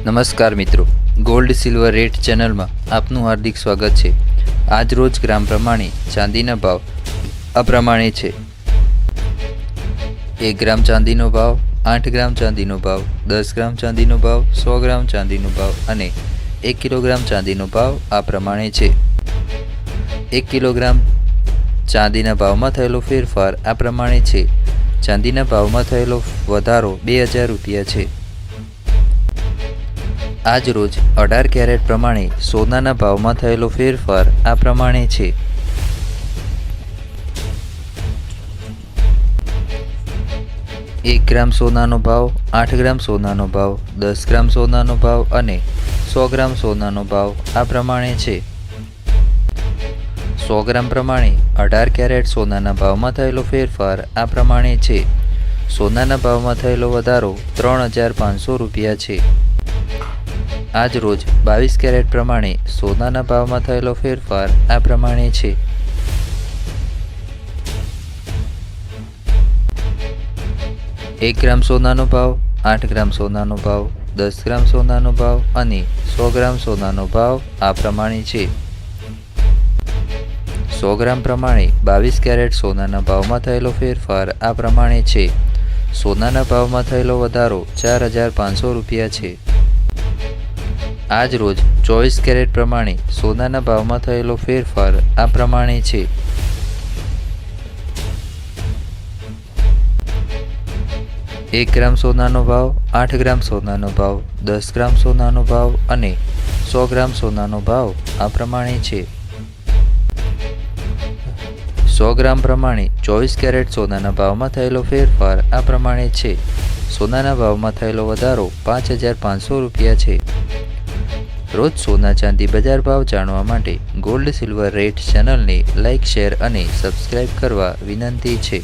નમસ્કાર મિત્રો, gold silver rate ચેનલમાં આપનું હાર્દિક સ્વાગત છે। આજ રોજ ગ્રામ પ્રમાણે ચાંદીના ભાવ આ પ્રમાણે છે। 1 ગ્રામ ચાંદીનો ભાવ, 8 ગ્રામ ચાંદીનો ભાવ, 10 ગ્રામ ચાંદીનો ભાવ, 100 ગ્રામ ચાંદીનો ભાવ અને 1 કિલોગ્રામ ચાંદીનો ભાવ આ પ્રમાણે છે। 1 કિલોગ્રામ ચાંદીના ભાવમાં થયેલો ફેરફાર આ પ્રમાણે છે। ચાંદીના ભાવમાં થયેલો વધારો 2000 રૂપિયા છે। આજ રોજ 18 કેરેટ પ્રમાણે સોનાના ભાવમાં થયેલો ફેરફાર આ પ્રમાણે છે। 1 ગ્રામ સોનાનો ભાવ, 8 ગ્રામ સોનાનો ભાવ, 10 ગ્રામ સોનાનો ભાવ અને 100 ગ્રામ સોનાનો ભાવ આ પ્રમાણે છે। 100 ગ્રામ પ્રમાણે 18 કેરેટ સોનાના ભાવમાં થયેલો ફેરફાર આ પ્રમાણે છે। સોનાના ભાવમાં થયેલો વધારો 3500 રૂપિયા છે। આજ રોજ 22 કેરેટ પ્રમાણે સોનાના ભાવમાં થયેલો ફેરફાર આ પ્રમાણે છે। 1 ગ્રામ સોનાનો ભાવ, 8 ગ્રામ સોનાનો ભાવ, 10 ગ્રામ સોનાનો ભાવ અને 100 ગ્રામ સોનાનો ભાવ આ પ્રમાણે છે। 100 ગ્રામ પ્રમાણે 22 કેરેટ સોનાના ભાવમાં થયેલો ફેરફાર આ પ્રમાણે છે। સોનાના ભાવમાં થયેલો વધારો 4500 રૂપિયા છે। આજ રોજ 24 કેરેટ પ્રમાણે સોનાના ભાવમાં થયેલો ફેરફાર આ પ્રમાણે છે। 1 ગ્રામ સોનાનો ભાવ, 8 ગ્રામ સોનાનો ભાવ, 10 ગ્રામ સોનાનો ભાવ અને 100 ગ્રામ સોનાનો ભાવ આ પ્રમાણે છે। 100 ગ્રામ પ્રમાણે 24 કેરેટ સોનાના ભાવમાં થયેલો ફેરફાર આ પ્રમાણે છે। સોનાના ભાવમાં થયેલો વધારો 5500 રૂપિયા છે। રોજ સોના ચાંદી બજાર ભાવ જાણવા માટે ગોલ્ડ સિલ્વર રેટ ચેનલને લાઇક, શેર અને સબસ્ક્રાઇબ કરવા વિનંતી છે।